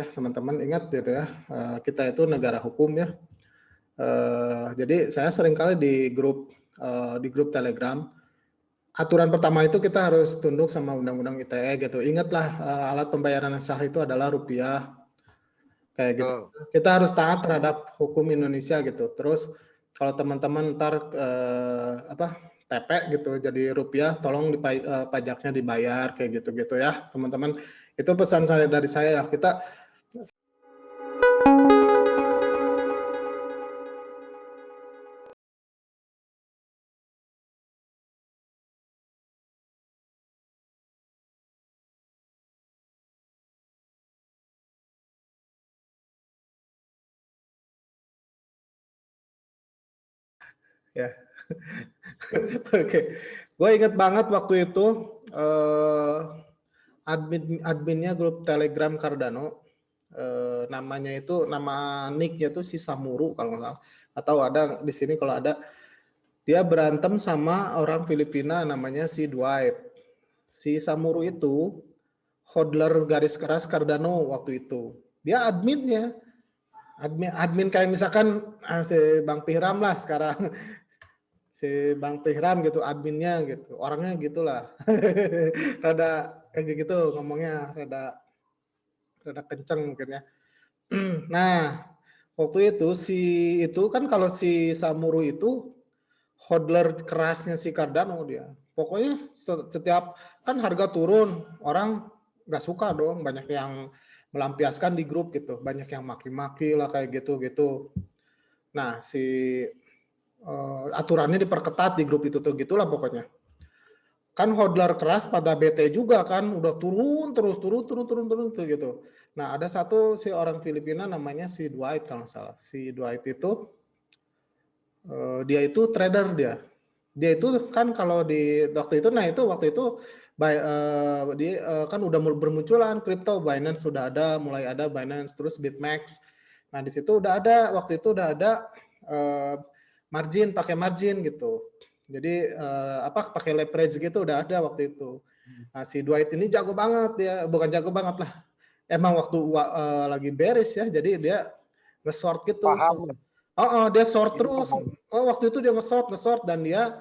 ya teman-teman, ingat gitu ya, kita itu negara hukum ya. Jadi saya seringkali di grup Telegram, aturan pertama itu kita harus tunduk sama Undang-Undang ITE gitu. Ingatlah alat pembayaran yang sah itu adalah rupiah, kayak gitu. Kita harus taat terhadap hukum Indonesia gitu. Terus kalau teman-teman ntar TP gitu jadi rupiah, tolong pajaknya dibayar kayak gitu-gitu ya teman-teman. Itu pesan saya dari saya ya, kita ya. Oke, gue inget banget waktu itu adminnya grup Telegram Cardano, namanya itu nama nicknya itu si Samuru kalau nggak salah, atau ada di sini kalau ada, dia berantem sama orang Filipina namanya si Dwight. Si Samuru itu hodler garis keras Cardano waktu itu. Dia adminnya, admin kayak misalkan si Bang Pihram lah sekarang. Si Bang Pihram gitu adminnya gitu, orangnya gitulah. Rada kayak gitu ngomongnya, rada kenceng mungkin ya. Nah waktu itu kan kalau si Samuru itu hodler kerasnya si Cardano dia. Pokoknya setiap kan harga turun, orang nggak suka dong, banyak yang melampiaskan di grup gitu, banyak yang maki-maki lah kayak gitu. Nah si aturannya diperketat di grup itu tuh gitulah pokoknya. Kan hodler keras pada BT juga kan, udah turun terus tuh gitu. Nah ada satu si orang Filipina namanya si Dwight kalau nggak salah. Si Dwight itu dia itu trader dia itu kan kalau di waktu itu dia kan udah bermunculan kripto, Binance sudah ada, mulai ada Binance, terus BitMEX. Nah di situ waktu itu udah ada pakai margin gitu. Jadi pakai leverage gitu udah ada waktu itu. Nah si Dwight ini jago banget, dia bukan jago banget lah, emang waktu lagi bearish ya, jadi dia nge-short gitu. Paham. Dia short terus. Waktu itu dia nge-short dan dia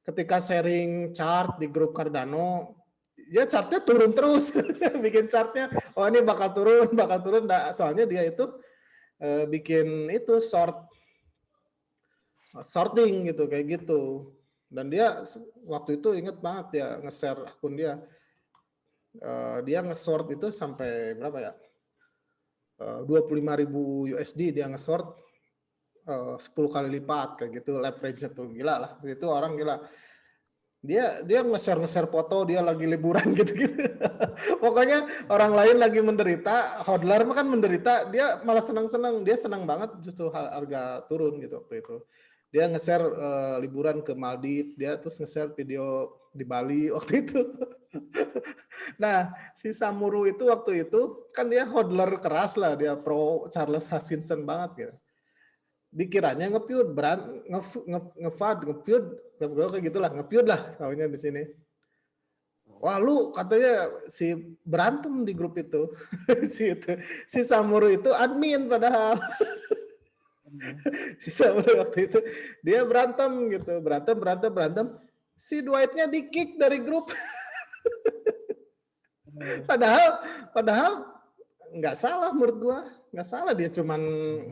ketika sharing chart di grup Cardano, ya chartnya turun terus. Bikin chartnya, ini bakal turun. Nah, soalnya dia itu bikin itu sorting gitu, kayak gitu. Dan dia waktu itu inget banget ya nge-share akun dia. Dia nge-short itu sampai berapa ya? 25.000 USD dia nge-short 10 kali lipat kayak gitu, leverage-nya tuh gila lah. Itu orang gila. Dia nge-share foto dia lagi liburan gitu. Pokoknya orang lain lagi menderita, hodler mah kan menderita, dia malah senang-senang, dia senang banget justru harga turun gitu waktu itu. Dia nge-share liburan ke Maldives, dia terus nge-share video di Bali waktu itu. Nah, si Samuru itu waktu itu kan dia hodler keras lah, dia pro Charles Hutchinson banget gitu. Dikiranya nge-feud, kayak gitulah, nge-feud lah tahunya di sini. Wah lu katanya si berantem di grup itu. si Samuru itu admin padahal. Si Samuru waktu itu dia berantem gitu, berantem. Si Dwight-nya di-kick dari grup. padahal nggak salah menurut gua, nggak salah, dia cuman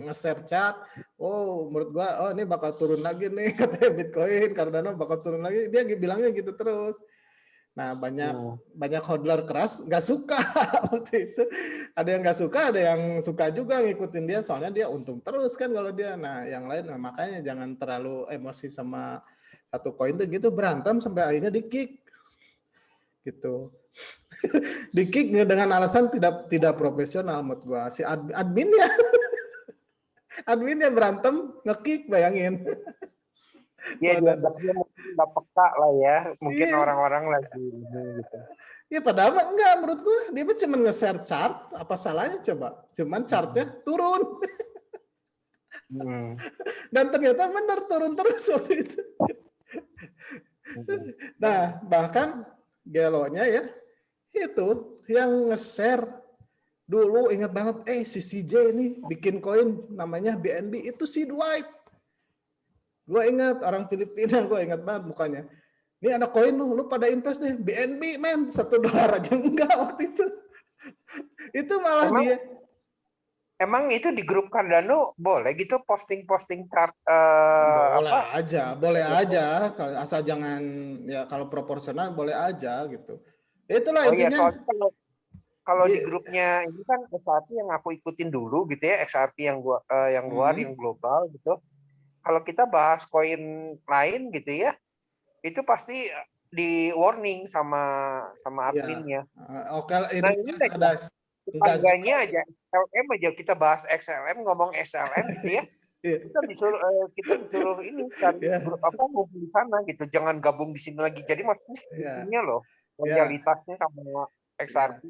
nge-share chat. Menurut gua ini bakal turun lagi nih, katanya Bitcoin Cardano bakal turun lagi, dia bilangnya gitu terus. Nah banyak hodler keras nggak suka waktu itu, ada yang nggak suka, ada yang suka juga ngikutin dia, soalnya dia untung terus kan kalau dia. Nah yang lain, makanya jangan terlalu emosi sama satu koin tuh gitu, berantem sampai akhirnya di-kick gitu. Di-kick dengan alasan tidak profesional menurut gua. Si adminnya berantem nge-kick, bayangin. Iya, dia nggak peka lah ya, mungkin orang-orang lagi gitu. Ya padahal enggak, menurut gua dia cuma nge-share chart, apa salahnya coba, cuman chartnya turun. Dan ternyata benar turun terus waktu itu. Nah bahkan gelonya ya itu yang nge-share Dulu ingat banget, si CJ nih bikin koin namanya BNB, itu si Dwight. Gue ingat orang Filipina, gue ingat banget mukanya. Ini ada koin lu pada invest deh, BNB men, $1 aja enggak waktu itu. Itu malah Emang dia. emang itu di grup Cardano boleh gitu posting-posting chart Boleh aja, asal jangan ya kalau proporsional boleh aja gitu. Itulah Oh ya, intinya. soalnya kalau di Di, grupnya ini kan XRP yang aku ikutin dulu gitu ya, XRP yang luar, yang global gitu. Kalau kita bahas koin lain gitu ya, itu pasti di warning sama ya, adminnya. oke, Nah itu ini jelas aja, ada enggak. tetangganya aja XLM aja, kita bahas XLM, ngomong XLM gitu ya, kita disuruh ini cari Ya, grup apa ngumpul di sana gitu, jangan gabung di sini lagi. Jadi maksudnya ya, segitunya loh ya, loyalitasnya sama ya, XRP.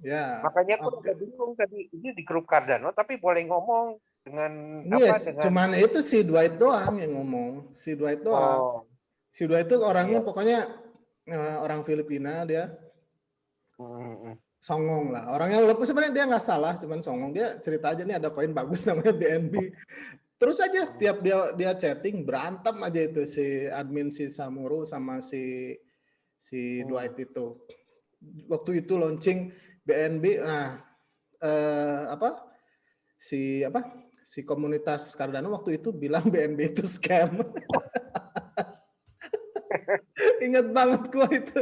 ya. Makanya aku Oke. agak bingung tadi, ini di grup Cardano tapi boleh ngomong dengan Ini ya apa, dengan cuman itu si Dwight doang yang ngomong, si Dwight doang. oh Si Dwight itu orangnya iya. pokoknya orang Filipina, dia Hmm. songong lah. Orangnya walaupun sebenarnya dia nggak salah, cuman songong. Dia cerita aja nih ada koin bagus namanya BNB. Terus aja tiap dia chatting berantem aja itu si admin si Samuru sama si Dwight itu. Waktu itu launching BNB, nah apa apa si komunitas Cardano waktu itu bilang BNB itu scam. Ingat banget gua itu.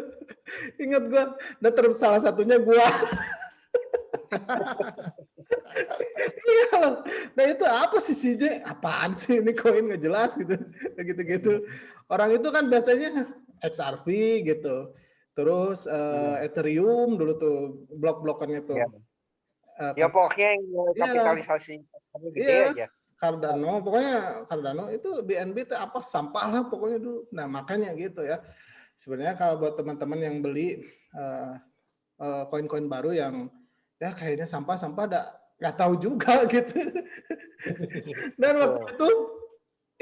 Ingat gua. Dan terus salah satunya gua. Iya. Nah itu apa sih CJ? Apaan sih ini koin nggak jelas gitu. Gitu-gitu. Orang itu kan biasanya XRP gitu. Terus Ethereum dulu tuh blok-blokannya tuh. Iya. Ya Kan, pokoknya yang iya, kapitalisasi gede iya. aja. Cardano, pokoknya Cardano itu BNB itu apa sampah lah pokoknya dulu. Nah makanya gitu ya. Sebenarnya kalau buat teman-teman yang beli koin-koin baru yang ya kayaknya sampah-sampah nggak tahu juga gitu. Dan waktu Betul. itu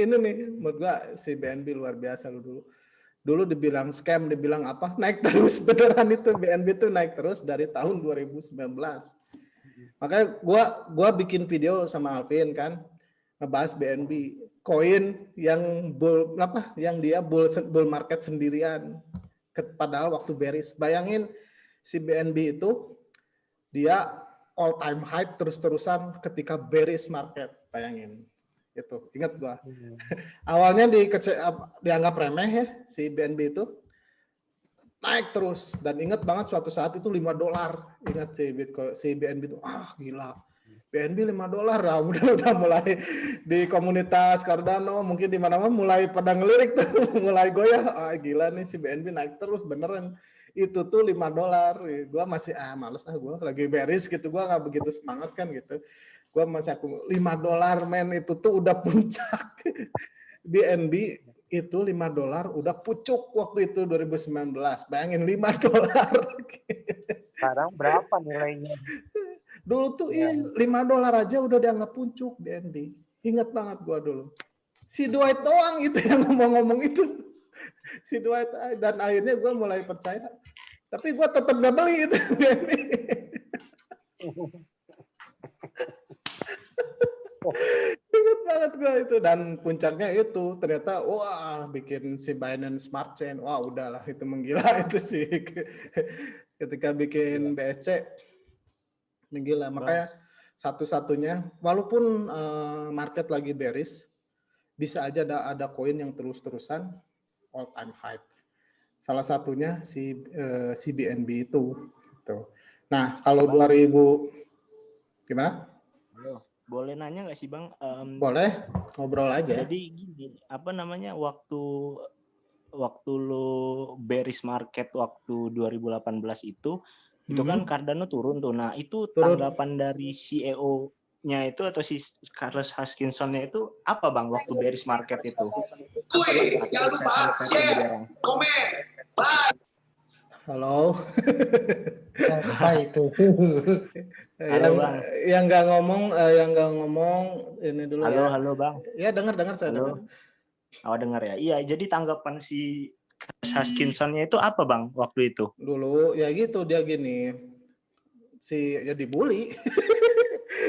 ini nih menurut gua si BNB luar biasa dulu. Dulu dibilang scam, dibilang apa, naik terus beneran itu BNB itu naik terus dari tahun 2019. Makanya gua bikin video sama Alvin kan ngebahas BNB, koin yang yang dia bull market sendirian. Padahal waktu bearish. Bayangin si BNB itu dia all time high terus-terusan ketika bearish market. Bayangin. Itu ingat gua. Awalnya dianggap remeh ya si BNB itu, naik terus dan ingat banget suatu saat itu $5. Ingat si Bitcoin, si BNB itu gila. BNB $5 lah, udah mulai di komunitas Cardano mungkin di mana-mana mulai pada ngelirik tuh, mulai goyah. Gila nih si BNB naik terus beneran. Itu tuh $5. Gua masih males gua lagi bearish gitu, gua nggak begitu semangat kan gitu. Gua masih $5 men, itu tuh udah puncak. BNB itu $5 udah pucuk waktu itu 2019. Bayangin $5. Sekarang berapa nilainya? Dulu tuh Ya. $5 aja udah dianggap puncuk BNB. Ingat banget gua dulu. Si Dwight doang itu yang ngomong-ngomong itu. Si Dwight, dan akhirnya gua mulai percaya. Tapi gua tetap gak beli itu BNB. Ingat banget gue itu, dan puncaknya itu ternyata bikin si Binance Smart Chain udahlah itu menggila itu sih ketika bikin BSC menggila. Makanya satu-satunya walaupun market lagi bearish bisa aja ada koin yang terus-terusan all time high. Salah satunya si BNB itu gitu. Nah kalau 2000 gimana? Boleh nanya nggak sih Bang? Boleh, ngobrol aja. Jadi gini, apa namanya, waktu lo bearish market waktu 2018 itu kan Cardano turun tuh. Nah itu tanggapan dari CEO-nya itu atau si Carlos Hutchinson-nya itu apa Bang waktu bearish market itu? Jangan lupa share, komen, like. Halo. Apa itu? Halo Bang. Yang nggak ngomong ini dulu ya. Halo Bang. Ya dengar saya dengar. Oh dengar ya. Iya, jadi tanggapan si Hutchinson-nya itu apa Bang waktu itu? Dulu ya gitu, dia gini. ya dibully.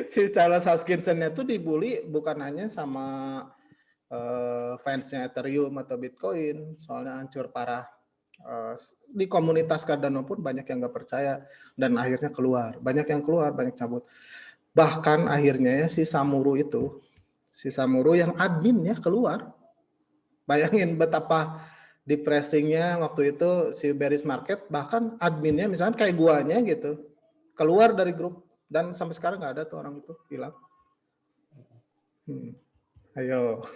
Si Charles Hoskinson-nya tuh dibully bukan hanya sama fansnya Ethereum atau Bitcoin, soalnya hancur parah. Di komunitas Cardano pun banyak yang nggak percaya dan akhirnya keluar, banyak yang keluar, banyak cabut. Bahkan akhirnya ya si Samuru yang adminnya keluar. Bayangin betapa depressingnya waktu itu si bearish market, bahkan adminnya misalnya kayak guanya gitu keluar dari grup dan sampai sekarang nggak ada tuh orang itu, hilang. Ayo.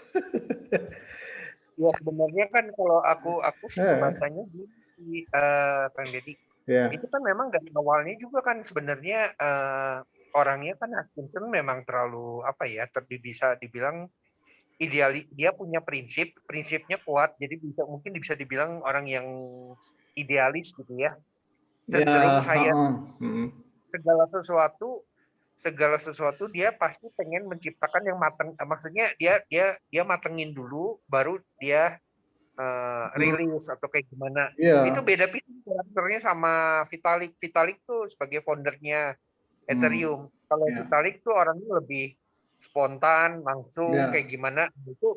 Ya sebenarnya kan kalau aku sih membacanya di Kang Deddy, itu kan memang dari awalnya juga kan sebenarnya orangnya kan Hutchinson memang terlalu bisa dibilang idealis, dia punya prinsipnya kuat, jadi mungkin bisa dibilang orang yang idealis gitu ya, cenderung segala sesuatu dia pasti pengen menciptakan yang mateng, maksudnya dia matengin dulu baru dia rilis atau kayak gimana. Itu beda karakternya sama Vitalik tuh sebagai foundernya Ethereum. Kalau Vitalik tuh orangnya lebih spontan, langsung kayak gimana, itu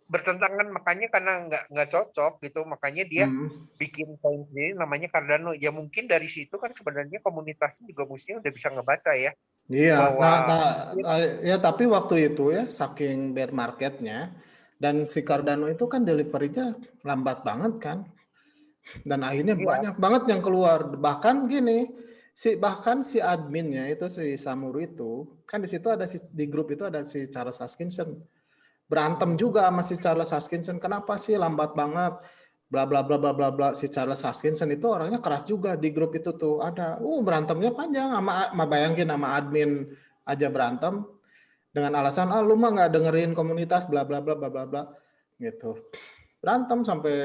bertentangan, makanya karena nggak cocok gitu, makanya dia bikin koin sendiri namanya Cardano. Ya mungkin dari situ kan sebenarnya komunitasnya juga mestinya udah bisa ngebaca ya. Iya, bahwa ya tapi waktu itu ya saking bear marketnya dan si Cardano itu kan delivery-nya lambat banget kan, dan akhirnya banyak banget yang keluar. Bahkan gini, bahkan si adminnya itu si Samuru itu kan di situ ada di grup itu ada si Charles Hoskinson, berantem juga sama si Charles Hoskinson, kenapa sih lambat banget, bla bla bla bla bla bla. Si Charles Hoskinson itu orangnya keras juga, di grup itu tuh ada berantemnya panjang, sama bayangin sama admin aja berantem dengan alasan lu mah nggak dengerin komunitas bla bla bla bla bla bla gitu, berantem sampai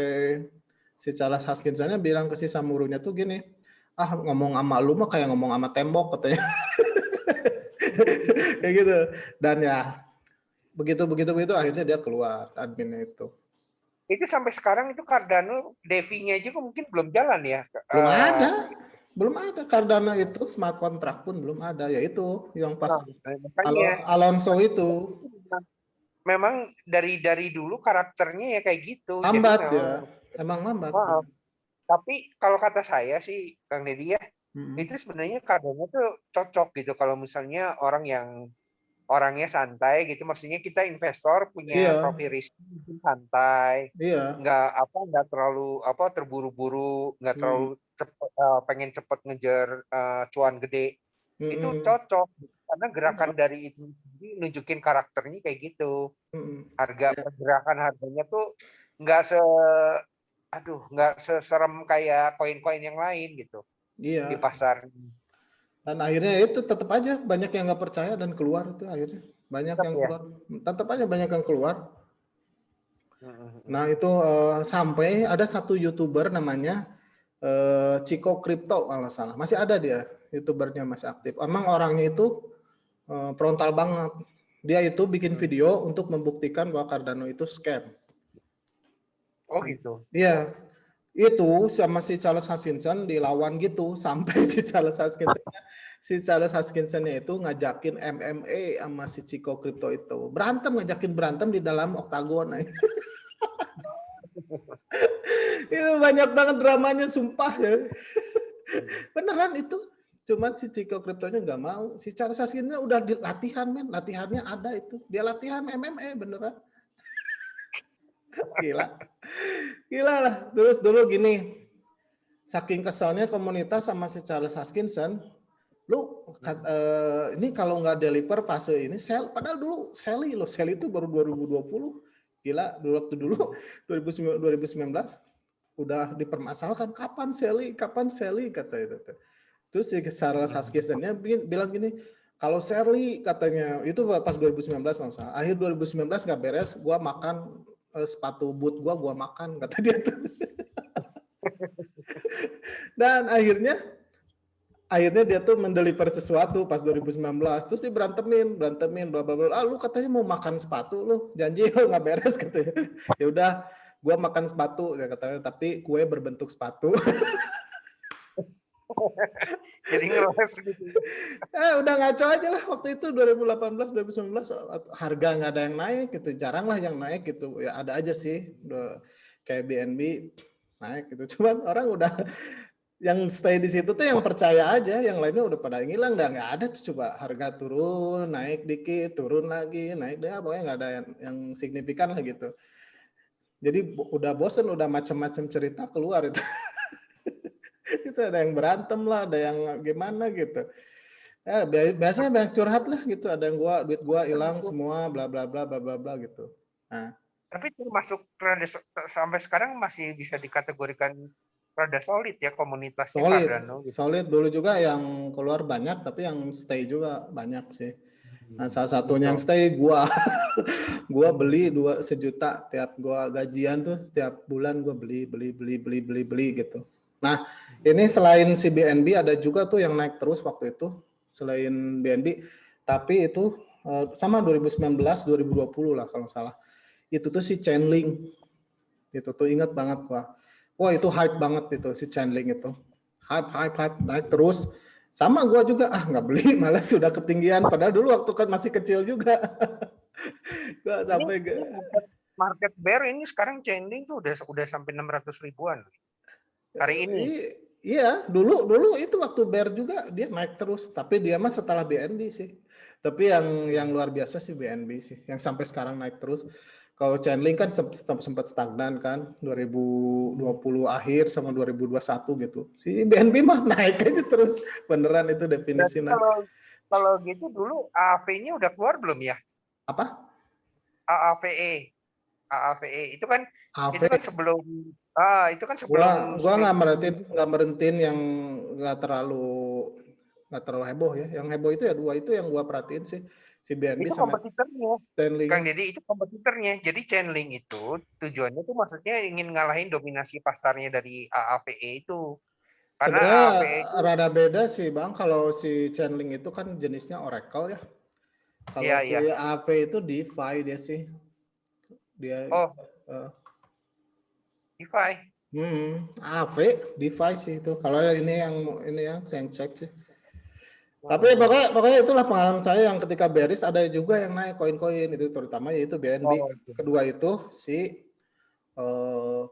si Charles Hoskinson-nya bilang ke si Samurunya tuh gini, ngomong sama lu mah kayak ngomong sama tembok katanya. Kayak gitu. Dan ya begitu akhirnya dia keluar adminnya itu. Itu sampai sekarang itu Cardano DeFi-nya juga mungkin belum jalan ya. Belum ada Cardano itu, smart contract pun belum ada, yaitu yang pas Alonso itu. Memang dari dulu karakternya ya kayak gitu. Lambat jadi ya, emang lambat. Tapi kalau kata saya sih Kang Deddy ya, itu sebenarnya Cardano tuh cocok gitu kalau misalnya orangnya santai gitu, maksudnya kita investor punya profil risk santai, nggak terlalu terburu-buru, nggak terlalu pengen cepet ngejar cuan gede, itu cocok karena gerakan dari itu nunjukin karakternya kayak gitu. Pergerakan harganya tuh nggak seserem kayak koin-koin yang lain gitu di pasar. Dan akhirnya itu tetap aja banyak yang nggak percaya dan keluar itu akhirnya keluar, tetap aja banyak yang keluar. Nah itu sampai ada satu YouTuber namanya Chico Crypto kalau salah, masih ada dia, YouTubernya masih aktif. Emang orangnya itu frontal banget, dia itu bikin video untuk membuktikan bahwa Cardano itu scam. Oh gitu. Iya. Itu sama si Charles Hoskinson dilawan gitu sampai si Charles Hoskinson-nya itu ngajakin MMA sama si Chico Crypto itu ngajakin berantem di dalam oktagon. Itu banyak banget dramanya sumpah ya. Beneran itu, cuman si Chico Crypto-nya nggak mau. Si Charles Hoskinson udah latihannya ada itu, dia latihan MMA beneran. Gila lah. Terus dulu gini, saking keselnya komunitas sama si Charles Hoskinson, ini kalau nggak deliver fase ini, padahal dulu Sally itu baru 2020, gila, waktu dulu 2019 udah dipermasalahkan kapan Sally kata itu. Terus si Charles Hoskinson-nya bilang gini, kalau Sally katanya itu pas 2019 masalah, akhir 2019 nggak beres, gua makan sepatu boot gua makan kata dia tuh. Dan akhirnya dia tuh mendeliver sesuatu pas 2019, terus dia berantemin bla bla bla. Lu katanya mau makan sepatu, lu janji lu nggak beres katanya. Ya udah, gua makan sepatu ya katanya, tapi kue berbentuk sepatu. Jadi ngeles gitu. Udah ngaco aja lah waktu itu 2018, 2019 harga nggak ada yang naik gitu, jarang lah yang naik gitu. Ya ada aja sih, kayak BNB naik gitu. Cuman orang udah yang stay di situ tuh yang percaya aja, yang lainnya udah pada ngilang, nggak ada tuh. Coba harga turun, naik dikit, turun lagi, naik deh, pokoknya nggak ada yang signifikan lah gitu. Jadi udah bosen, udah macam-macam cerita keluar itu. Itu ada yang berantem lah, ada yang gimana gitu. Ya, biasanya banyak curhat lah gitu. Ada yang duit gua hilang semua, bla bla bla bla bla bla gitu. Nah, Tapi termasuk sampai sekarang masih bisa dikategorikan rada solid ya komunitasnya solid, Cardano gitu. solid dulu juga yang keluar banyak, tapi yang stay juga banyak sih. Nah, salah satunya yang Gitu. stay gua, gua beli 1 juta tiap gua gajian tuh, setiap bulan gua beli gitu. Nah, ini selain si BNB ada juga tuh yang naik terus waktu itu selain BNB, tapi itu sama 2019 2020 lah kalau salah. Itu tuh si Chainlink. Itu tuh ingat banget gua. Wah, itu hype banget itu si Chainlink itu. Hype naik terus. Sama gua juga nggak beli, malah sudah ketinggian padahal dulu waktu kan masih kecil juga. Gua sampai Ini market bear ini sekarang Chainlink tuh udah sampai 600 ribuan hari ini. Iya, dulu itu waktu bear juga dia naik terus, tapi dia mah setelah BNB sih. Tapi yang luar biasa sih BNB sih, yang sampai sekarang naik terus. Kalau Chainlink kan sempat stagnan kan, 2020 akhir sama 2021 gitu. Si BNB mah naik aja terus, beneran itu Berarti definisi naik. kalau gitu dulu AAV-nya udah keluar belum ya? Apa? AAVE. AAVE itu kan AV? sebelum itu kan Gua sebelum nggak merentin yang nggak terlalu heboh ya. Yang heboh itu ya dua itu yang gua perhatiin sih, si BNB itu sama kompetitornya. Chainlink. Kang Deddy itu kompetitornya. Jadi Chainlink itu tujuannya tuh maksudnya ingin ngalahin dominasi pasarnya dari AAVE itu. Karena Sebenarnya AAVE itu rada beda sih Bang, kalau si Chainlink itu kan jenisnya Oracle ya. Kalau ya si ya. AV itu DeFi dia sih. Dia Oh, eh, DeFi. AV DeFi sih itu. Kalau ini yang saya cek sih. Tapi pokoknya itulah pengalaman saya yang ketika bearish ada juga yang naik koin-koin itu, terutama yaitu BNB. Oh, Kedua itu si eh,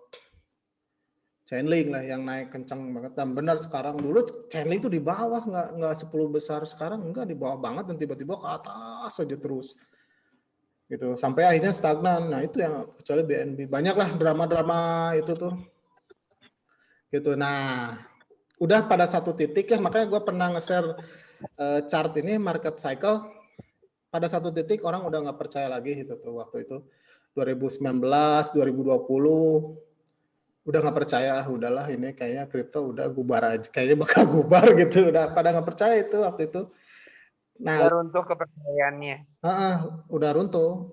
Chainlink lah yang naik kencang banget. Dan benar sekarang, dulu Chainlink itu di bawah, nggak 10 besar sekarang, enggak, di bawah banget, dan tiba-tiba ke atas aja terus gitu sampai akhirnya stagnan. Nah itu yang kecuali BNB, banyaklah drama-drama itu tuh gitu. Nah udah pada satu titik ya, makanya gue pernah nge-share chart ini market cycle. Pada satu titik orang udah nggak percaya lagi gitu tuh waktu itu 2019 2020 udah nggak percaya, udahlah ini kayaknya kripto udah bubar aja, kayaknya bakal bubar gitu, udah pada nggak percaya itu waktu itu. Nah udah runtuh kepercayaannya. udah runtuh,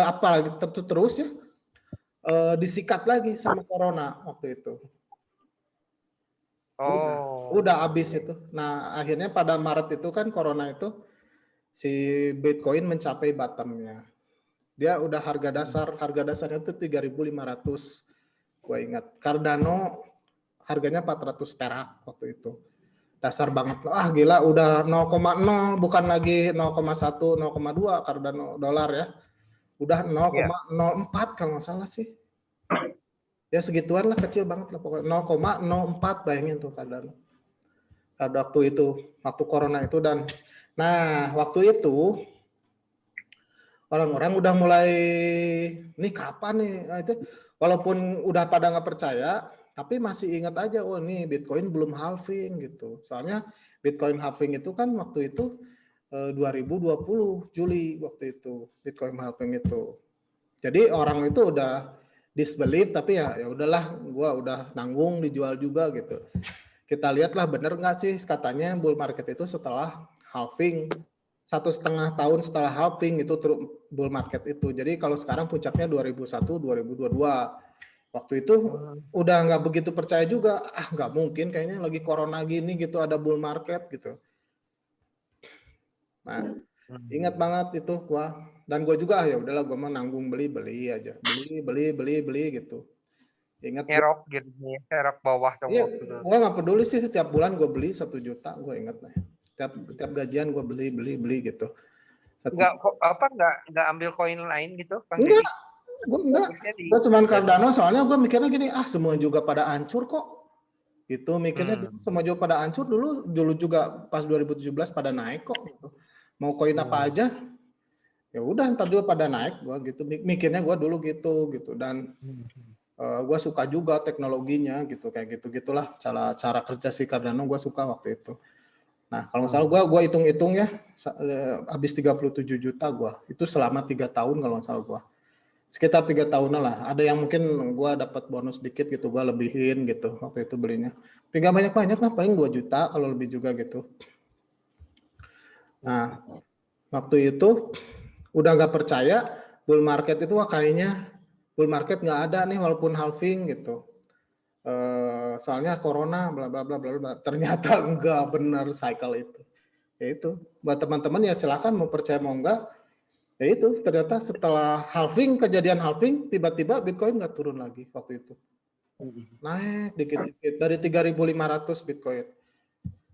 apalagi terus ya disikat lagi sama corona waktu itu. Oh. Udah habis itu. Nah, akhirnya pada Maret itu kan corona itu si Bitcoin mencapai bottomnya. Dia udah harga dasarnya itu 3.500. Gua ingat. Cardano harganya 400 perak waktu itu. Dasar banget. Gila, udah 0,0, bukan lagi 0,1, 0,2 Cardano dolar ya. Udah 0,04 kalau nggak salah sih. Ya segituan lah, kecil banget lah pokoknya. 0,04, bayangin tuh Cardano. Pada waktu itu, waktu corona itu. Dan nah waktu itu orang-orang udah mulai, nih kapan nih, nah, itu walaupun udah pada nggak percaya, tapi masih ingat aja, oh nih Bitcoin belum halving gitu. Soalnya Bitcoin halving itu kan waktu itu 2020 Juli waktu itu Bitcoin halving itu. Jadi orang itu udah disbelief, tapi ya udahlah, gua udah nanggung dijual juga gitu. Kita lihatlah bener nggak sih katanya bull market itu setelah halving, 1,5 tahun setelah halving itu bull market itu. Jadi kalau sekarang puncaknya 2001 2022. Waktu itu udah nggak begitu percaya juga, nggak mungkin kayaknya lagi corona gini gitu ada bull market gitu. Nah ingat banget itu gua, dan gua juga ya udahlah, gua mau nanggung beli aja, beli gitu. Ingat Nyerok gitu ya, nyerok bawah iya, cowok gitu. gue nggak peduli sih, setiap bulan gue beli 1 juta, gue ingat nih. Tiap gajian gue beli gitu. Nggak ambil koin lain gitu, Kang Enggak, Didi? gue enggak. Bagusnya Gue cuman jadi. Cardano, soalnya gue mikirnya gini, semua juga pada hancur kok. Gitu mikirnya semua juga pada hancur, dulu juga pas 2017 pada naik kok gitu. Mau koin apa aja, ya udah ntar juga pada naik, gue gitu. Mikirnya gue dulu gitu. Dan gue suka juga teknologinya gitu, kayak gitu-gitulah cara kerja si Cardano, gue suka waktu itu. Nah, kalau nggak salah gue hitung-hitung ya, habis 37 juta gue. Itu selama 3 tahun kalau nggak salah gue. Sekitar 3 tahunan lah. Ada yang mungkin gue dapat bonus dikit gitu, gue lebihin gitu waktu itu belinya. Tapi nggak banyak-banyak lah, paling 2 juta kalau lebih juga gitu. Nah, waktu itu udah nggak percaya bull market itu, wah kayaknya bull market nggak ada nih walaupun halving gitu. Soalnya corona bla bla bla bla bla. Ternyata enggak benar cycle itu. Ya itu, buat teman-teman ya silakan mau percaya mau enggak. Ya itu, ternyata setelah kejadian halving, tiba-tiba Bitcoin nggak turun lagi waktu itu. Naik dikit-dikit dari 3.500 Bitcoin.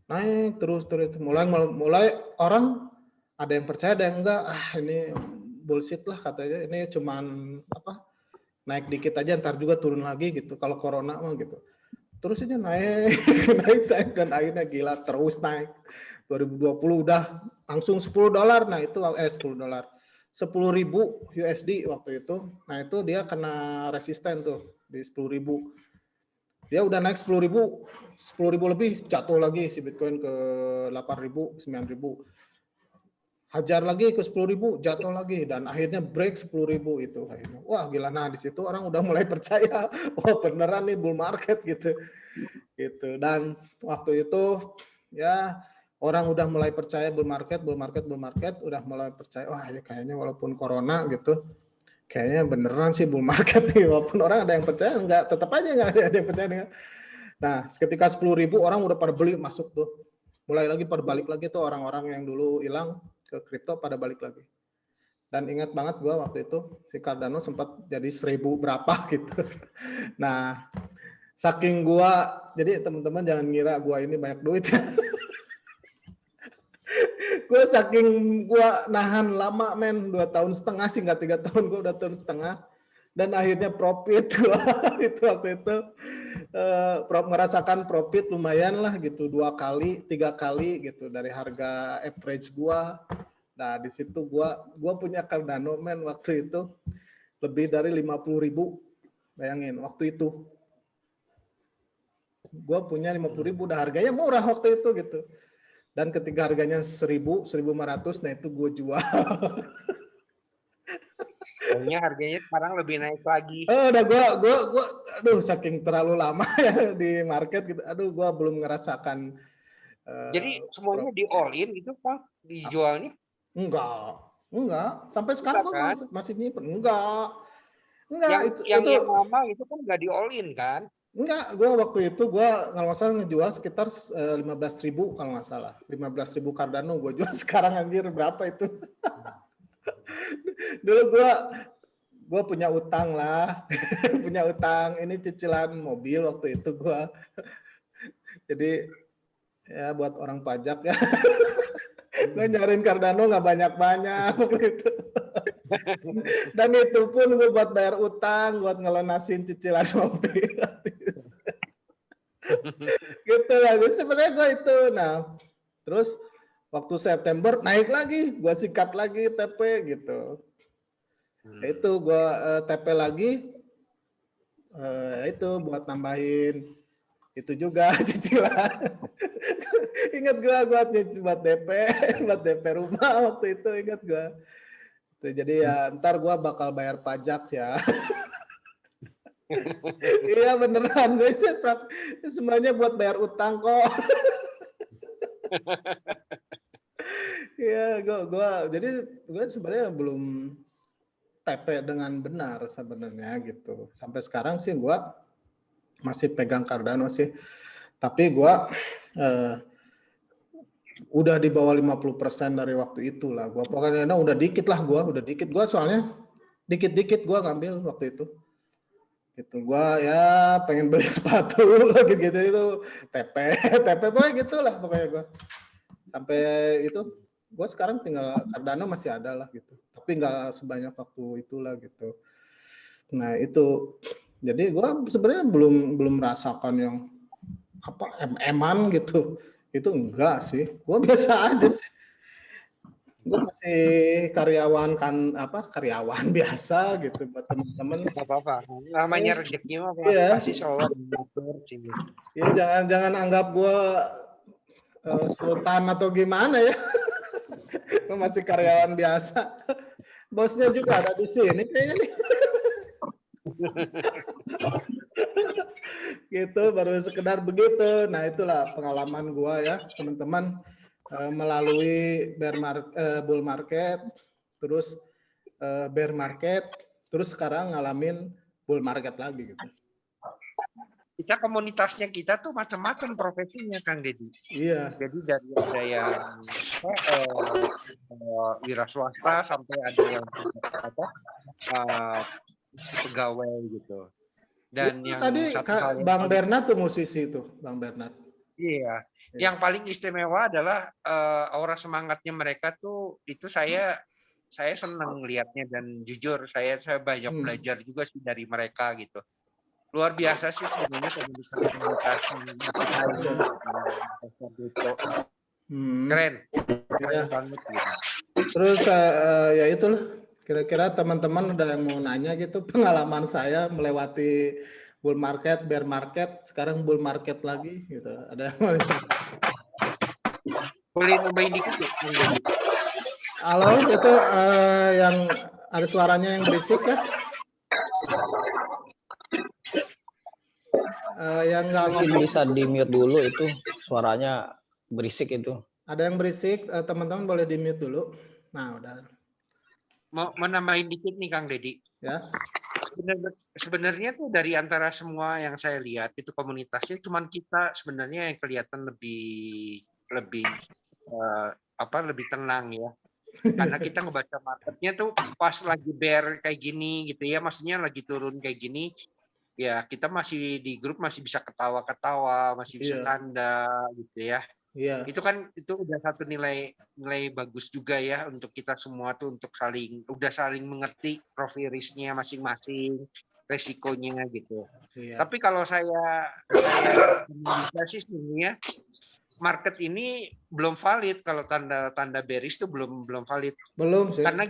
Naik terus. Mulai orang ada yang percaya, ada yang enggak. Ini bullshit lah katanya. Ini cuman naik dikit aja, ntar juga turun lagi gitu. Kalau corona mah gitu. Terus aja naik, naik dan akhirnya gila terus naik. 2020 udah langsung $10. Nah itu $10. 10.000 USD waktu itu. Nah itu dia kena resisten tuh di 10.000. Dia udah naik 10.000 lebih, jatuh lagi si Bitcoin ke 8.000, 9.000. Hajar lagi ke 10.000, jatuh lagi, dan akhirnya break 10.000 itu. Wah gila, nah di situ orang udah mulai percaya, wah beneran nih bull market gitu. Dan waktu itu ya orang udah mulai percaya bull market, udah mulai percaya, wah ya kayaknya walaupun corona gitu, kayaknya beneran sih bull market nih, walaupun orang ada yang percaya, enggak, tetap aja nggak ada yang percaya. Nah ketika 10.000 orang udah pada beli masuk tuh, mulai lagi pada balik lagi tuh orang-orang yang dulu hilang ke kripto pada balik lagi. Dan ingat banget gue waktu itu si Cardano sempat jadi 1.000 berapa gitu. Nah saking gue, jadi teman-teman jangan ngira gue ini banyak duit. Gue saking gue nahan lama 2,5 tahun sih, nggak 3 tahun, gue udah 1,5 tahun. Dan akhirnya profit itu waktu itu merasakan profit lumayan lah gitu, 2 kali 3 kali gitu dari harga average gue. Nah di situ gue punya Cardano waktu itu lebih dari 50.000, bayangin waktu itu gue punya 50.000, udah harganya murah waktu itu gitu. Dan ketika harganya 1.000, 1.500, nah itu gue jual. Soalnya harganya sekarang lebih naik lagi. Udah gue aduh saking terlalu lama ya di market gitu. Aduh gue belum ngerasakan. Jadi semuanya di all in gitu Kang, dijualnya? Enggak. Sampai sekarang gue kan? masih nyimpen. Enggak. Yang lama itu kan nggak di all in kan? Enggak, gue waktu itu kalau nggak salah ngejual sekitar 15.000 kalau nggak salah. 15.000 Cardano gue jual. Sekarang anjir berapa itu? Dulu gue punya utang lah. Punya utang, ini cicilan mobil waktu itu gue. Jadi ya buat orang pajak ya. Gue nyariin Cardano nggak banyak-banyak waktu itu. Dan itu pun gue buat bayar utang, buat ngelunasin cicilan mobil. Gitu lah. Jadi sebenarnya gue itu. Nah, terus waktu September naik lagi, gue sikat lagi TP gitu. Itu gue TP lagi, itu buat nambahin itu juga cicilan. Ingat gue buat DP rumah waktu itu, ingat gue. Jadi ya ntar gue bakal bayar pajak ya. Iya beneran, gue semuanya buat bayar utang kok. Iya, jadi gue sebenarnya belum TP dengan benar sebenarnya gitu. Sampai sekarang sih gue masih pegang Cardano sih. Tapi gue udah di bawah 50% dari waktu itu lah. Gue pokoknya udah dikit lah gue soalnya dikit-dikit gue ngambil waktu itu. Gitu. Gua ya pengen beli sepatu gitu itu TP pokoknya gitulah pokoknya gua. Sampai itu gua sekarang tinggal Cardano masih ada lah gitu. Tapi nggak sebanyak waktu itulah gitu. Nah, itu. Jadi gua sebenarnya belum merasakan yang apa eman gitu. Itu enggak sih. Gua biasa aja sih. Gue masih karyawan karyawan biasa gitu buat teman-teman. Nggak apa-apa. Namanya rezeki mah Iya, pasti selalu ada yang ngatur sini. ya jangan anggap gue sultan atau gimana ya. Gue masih karyawan biasa. Bosnya juga ada di sini kayaknya nih. Gitu, baru sekedar begitu. Nah, itulah pengalaman gue ya, teman-teman, melalui bull market, terus bear market, terus sekarang ngalamin bull market lagi gitu. Kita komunitasnya kita tuh macam-macam profesinya Kang Deddy. Iya. Jadi dari ada yang wira swasta sampai ada yang pegawai gitu. Dan itu yang tadi satu hal yang Bang Bernard tuh musisi tuh, Bang Bernard. Iya. Yang paling istimewa adalah aura semangatnya mereka tuh itu saya senang lihatnya dan jujur saya banyak belajar juga sih dari mereka gitu. Luar biasa sih sebenarnya komunitas keren. Keren banget gitu. Terus ya itulah kira-kira teman-teman udah yang mau nanya gitu pengalaman saya melewati bull market, bear market, sekarang bull market lagi gitu. Ada yang mau ditanya? Boleh nambahin dikit ya? Halo, itu yang ada suaranya yang berisik ya? Yang nggak mungkin bisa di mute dulu itu suaranya berisik itu. Ada yang berisik, teman-teman boleh di mute dulu. Nah, udah. Mau nambahin dikit nih Kang Deddy. Ya. Sebenarnya tuh dari antara semua yang saya lihat itu komunitasnya cuman kita sebenarnya yang kelihatan lebih lebih tenang ya. Karena kita ngebaca marketnya tuh pas lagi bear kayak gini gitu ya, maksudnya lagi turun kayak gini, ya kita masih di grup masih bisa ketawa-ketawa, masih bisa canda gitu ya. Iya. Itu kan itu udah satu nilai bagus juga ya untuk kita semua tuh untuk saling mengerti profil risknya masing-masing, resikonya gitu. Iya. Tapi kalau saya sih sebenarnya market ini belum valid kalau tanda bearish itu belum valid. Belum sih. Karena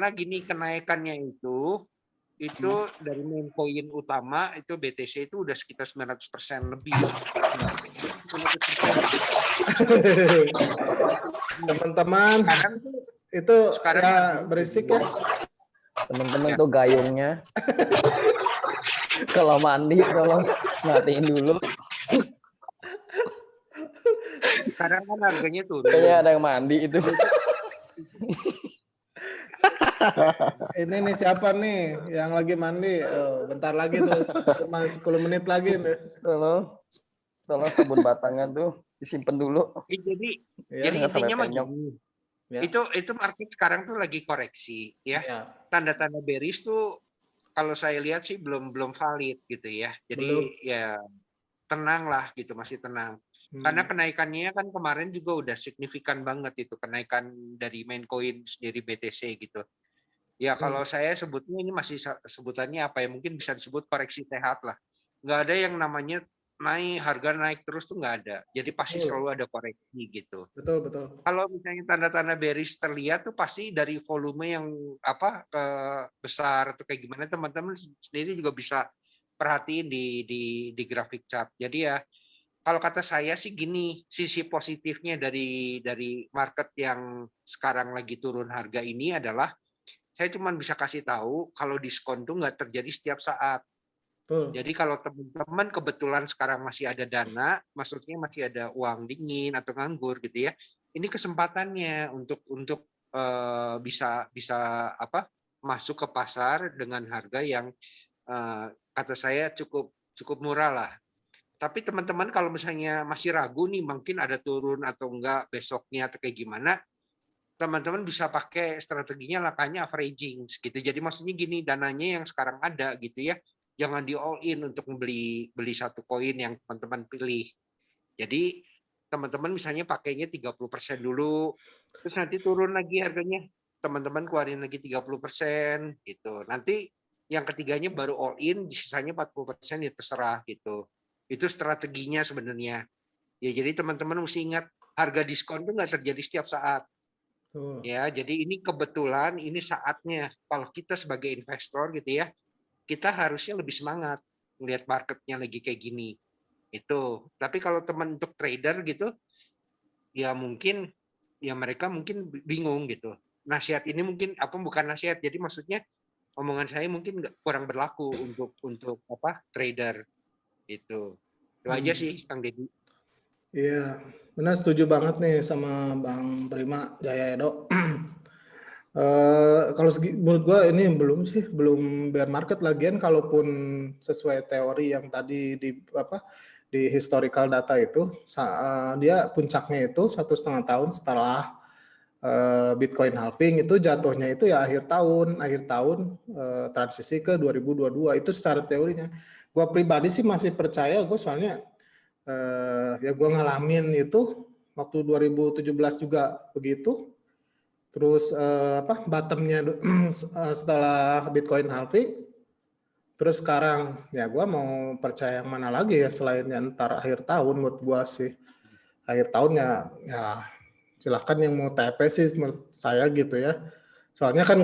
gini kenaikannya itu dari main koin utama itu BTC itu udah sekitar 900% lebih. Teman-teman itu sekarang ya berisik ya. Teman-teman tuh gayungnya kalau mandi tolong matiin dulu. Sekarang kan harganya turun. Kayaknya ada yang mandi itu. Ini nih siapa nih yang lagi mandi? Bentar lagi tuh, cuma 10 menit lagi nih. Tolong sabun batangan tuh disimpan dulu. Jadi intinya mah gini. Ya. Itu market sekarang tuh lagi koreksi ya. Tanda-tanda bearish tuh kalau saya lihat sih belum valid gitu ya. Jadi ya tenang lah gitu, masih tenang. Karena kenaikannya kan kemarin juga udah signifikan banget itu kenaikan dari main coin sendiri BTC gitu. Ya kalau saya sebutnya ini masih sebutannya apa ya, mungkin bisa disebut koreksi sehat lah. Nggak ada yang namanya harga naik terus tuh nggak ada. Jadi pasti selalu ada koreksi gitu. Betul. Kalau misalnya tanda-tanda bearish terlihat tuh pasti dari volume yang besar atau kayak gimana, teman-teman sendiri juga bisa perhatiin di grafik chart. Jadi ya kalau kata saya sih gini, sisi positifnya dari market yang sekarang lagi turun harga ini adalah saya cuma bisa kasih tahu kalau diskon tuh nggak terjadi setiap saat. Jadi kalau teman-teman kebetulan sekarang masih ada dana, maksudnya masih ada uang dingin atau nganggur gitu ya, ini kesempatannya untuk bisa masuk ke pasar dengan harga yang kata saya cukup murah lah. Tapi teman-teman kalau misalnya masih ragu nih mungkin ada turun atau enggak besoknya atau kayak gimana, teman-teman bisa pakai strateginya lakanya averaging gitu. Jadi maksudnya gini, dananya yang sekarang ada gitu ya, jangan di all in untuk beli satu koin yang teman-teman pilih. Jadi teman-teman misalnya pakainya 30% dulu, terus nanti turun lagi harganya, teman-teman keluarin lagi 30% gitu. Nanti yang ketiganya baru all in, sisanya 40% ya terserah gitu. Itu strateginya sebenarnya. Ya jadi teman-teman mesti ingat harga diskon itu nggak terjadi setiap saat. Ya, jadi ini kebetulan ini saatnya kalau kita sebagai investor gitu ya, kita harusnya lebih semangat melihat marketnya lagi kayak gini. Itu. Tapi kalau teman untuk trader gitu, ya mungkin ya mereka mungkin bingung gitu. Nasihat ini mungkin bukan nasihat. Jadi maksudnya omongan saya mungkin kurang berlaku untuk trader itu. Itu aja sih Kang Deddy. Iya, benar setuju banget nih sama Bang Prima Jaya Edo. Kalau menurut gua ini belum bear market lagian, kalaupun sesuai teori yang tadi di historical data itu dia puncaknya itu 1,5 tahun setelah Bitcoin halving, itu jatuhnya itu ya akhir tahun transisi ke 2022 itu secara teorinya. Gua pribadi sih masih percaya, gue soalnya ya gue ngalamin itu waktu 2017 juga begitu. Terus bottomnya setelah Bitcoin halving. Terus sekarang ya gue mau percaya yang mana lagi ya selain yang ntar akhir tahun. Buat gue sih akhir tahun ya silahkan yang mau TP sih menurut saya gitu ya. Soalnya kan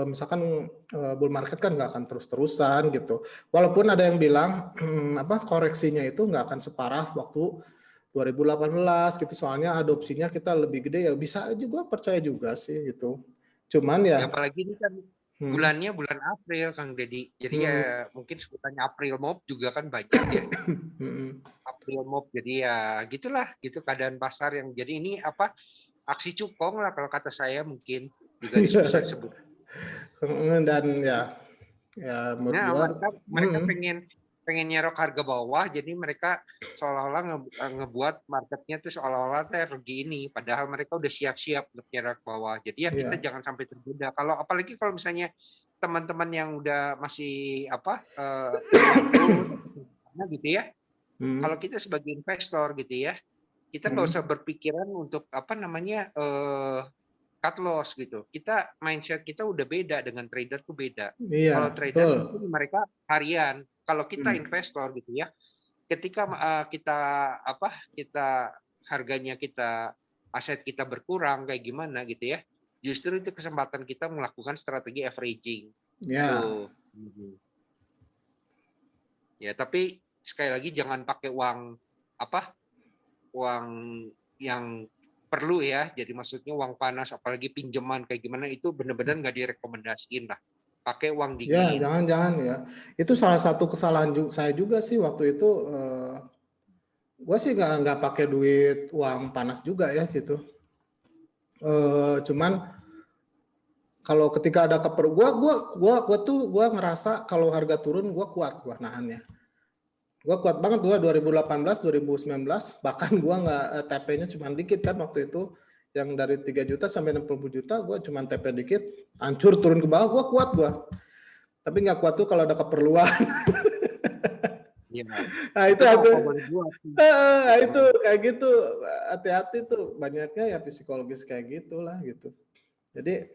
misalkan bull market kan nggak akan terus-terusan gitu. Walaupun ada yang bilang koreksinya itu nggak akan separah waktu 2018 gitu. Soalnya adopsinya kita lebih gede ya, bisa juga, percaya juga sih gitu. Cuman ya apalagi ini kan bulannya bulan April Kang Deddy. Jadi ya mungkin sebutannya April Mop juga kan banyak ya. April Mop. Jadi ya gitulah gitu keadaan pasar yang jadi ini aksi cukong lah kalau kata saya mungkin juga bisa disebut. Dan ya menurut mereka pengen nyerok harga bawah, jadi mereka seolah-olah ngebuat marketnya tuh seolah-olah rugi ini, padahal mereka udah siap-siap untuk nyerok bawah. Jadi ya kita jangan sampai tergoda. Apalagi kalau misalnya teman-teman yang udah masih gitu ya. Kalau kita sebagai investor gitu ya, kita nggak usah berpikiran untuk cut loss gitu. Mindset kita udah beda dengan trader tuh beda. Kalau trader mungkin mereka harian. Kalau kita investor gitu ya, ketika kita harganya aset kita berkurang kayak gimana gitu ya, justru itu kesempatan kita melakukan strategi averaging. Ya, tapi sekali lagi jangan pakai uang yang perlu ya, jadi maksudnya uang panas, apalagi pinjaman kayak gimana, itu benar-benar nggak direkomendasiin lah. Pakai uang dingin. Ya, jangan ya. Itu salah satu kesalahan saya juga sih waktu itu. Gue sih nggak pakai duit uang panas juga ya situ. Cuman kalau ketika ada gue ngerasa kalau harga turun gue nahannya. Gue kuat banget 2018, 2019, bahkan gue nggak TP-nya cuma dikit kan waktu itu, yang dari 3 juta sampai 60 juta, gue cuma TP dikit, hancur turun ke bawah, gue kuat gue. Tapi nggak kuat tuh kalau ada keperluan. Nah itu kayak gitu, hati-hati tuh, banyaknya ya psikologis kayak gitulah gitu. Jadi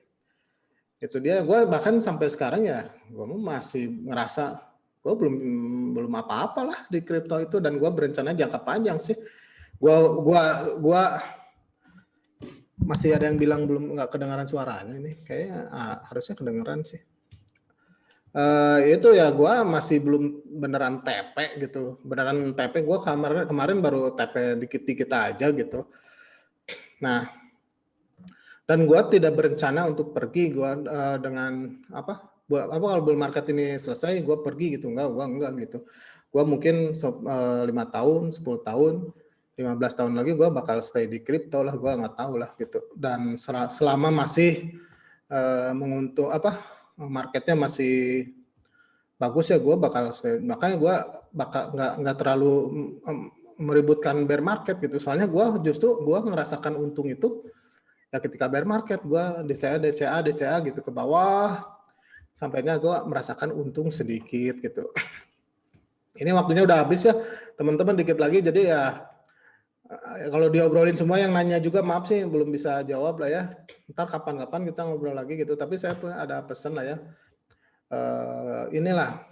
itu dia, gue bahkan sampai sekarang ya, gue masih ngerasa gue belum apa-apa lah di kripto itu, dan gue berencana jangka panjang sih. Gue masih ada yang bilang belum nggak kedengaran suaranya ini, kayaknya harusnya kedengaran sih. Itu ya gue masih belum beneran TP gitu, beneran TP gue kemarin baru TP dikit-dikit aja gitu. Nah, dan gue tidak berencana untuk pergi dengan kalau bull market ini selesai gue pergi gitu, enggak gitu. Gue mungkin 5 tahun, 10 tahun, 15 tahun lagi gue bakal stay di kripto lah, gue nggak tahu lah gitu. Dan selama masih menguntung marketnya masih bagus ya, gue bakal stay. Makanya gue bakal nggak terlalu meributkan bear market gitu. Soalnya gue justru ngerasakan untung itu Ya ketika bear market gue DCA gitu ke bawah, sampainya gue merasakan untung sedikit gitu. Ini waktunya udah habis ya teman-teman, dikit lagi, jadi ya kalau diobrolin semua yang nanya juga maaf sih belum bisa jawab lah ya. Ntar kapan-kapan kita ngobrol lagi gitu. Tapi saya ada pesan lah ya. Inilah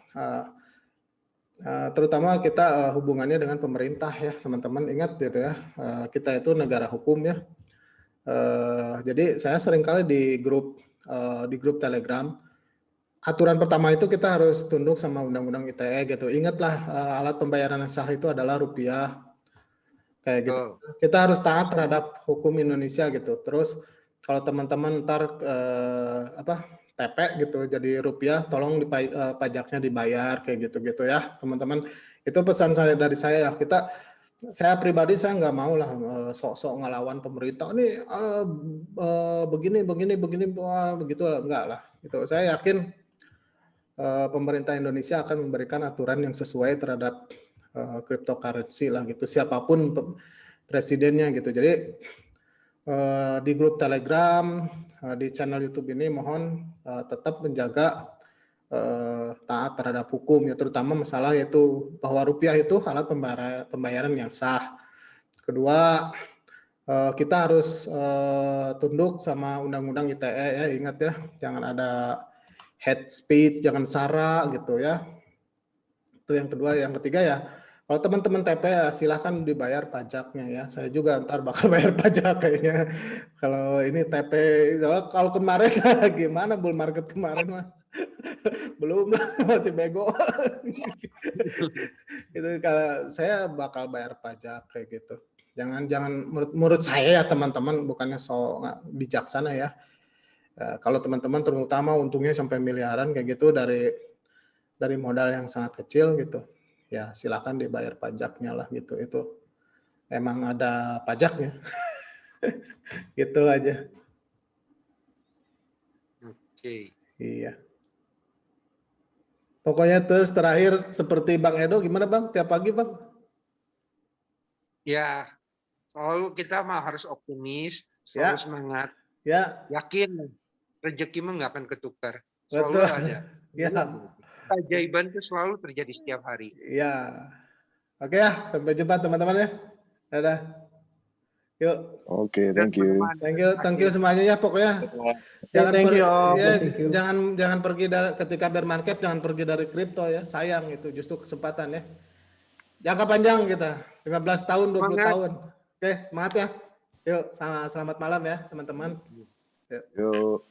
terutama kita hubungannya dengan pemerintah ya teman-teman, ingat gitu ya. Kita itu negara hukum ya. Jadi saya seringkali di grup Telegram, aturan pertama itu kita harus tunduk sama undang-undang ITE gitu. Ingatlah alat pembayaran yang sah itu adalah rupiah. Kayak gitu. Kita harus taat terhadap hukum Indonesia gitu. Terus kalau teman-teman ntar TP gitu jadi rupiah, tolong pajaknya dibayar kayak gitu-gitu ya teman-teman. Itu pesan saya dari saya. Saya pribadi saya nggak mau lah sok-sok ngelawan pemerintah. Ini begini begitu enggak lah. Gitu. Saya yakin pemerintah Indonesia akan memberikan aturan yang sesuai terhadap cryptocurrency lah gitu, siapapun presidennya gitu. Jadi di grup Telegram, di channel YouTube ini mohon tetap menjaga taat terhadap hukum ya, terutama masalah yaitu bahwa rupiah itu alat pembayaran yang sah. Kedua, kita harus tunduk sama undang-undang ITE ya, ingat ya, jangan ada hate speech, jangan sara gitu ya. Itu yang kedua. Yang ketiga ya, kalau teman-teman TP ya silahkan dibayar pajaknya ya. Saya juga ntar bakal bayar pajak kayaknya. Kalau ini TP, kalau kemarin gimana bull market kemarin mah belum lah, masih bego. Itu kalau saya bakal bayar pajak kayak gitu. Jangan menurut saya ya teman-teman, bukannya so bijaksana ya. Kalau teman-teman terutama untungnya sampai miliaran kayak gitu dari modal yang sangat kecil gitu, ya silakan dibayar pajaknya lah gitu. Itu emang ada pajaknya. Gitu aja. Oke. Iya. Pokoknya terus terakhir seperti Bang Edo, gimana Bang? Tiap pagi Bang? Ya, selalu kita mah harus optimis, selalu semangat, Ya. yakin rezeki mah nggak akan ketukar, selalu Betul. ada. Ya. Keajaiban itu selalu terjadi setiap hari. Ya. Oke ya, sampai jumpa teman-teman ya. Dadah. Yuk. Oke, thank you. Thank you semuanya ya pokoknya. Jangan pergi ketika bear market, jangan pergi dari kripto ya. Sayang itu justru kesempatan ya. Jangka panjang kita, 15 tahun, 20 tahun. Oke, semangat ya. Yuk, selamat malam ya teman-teman. Yuk.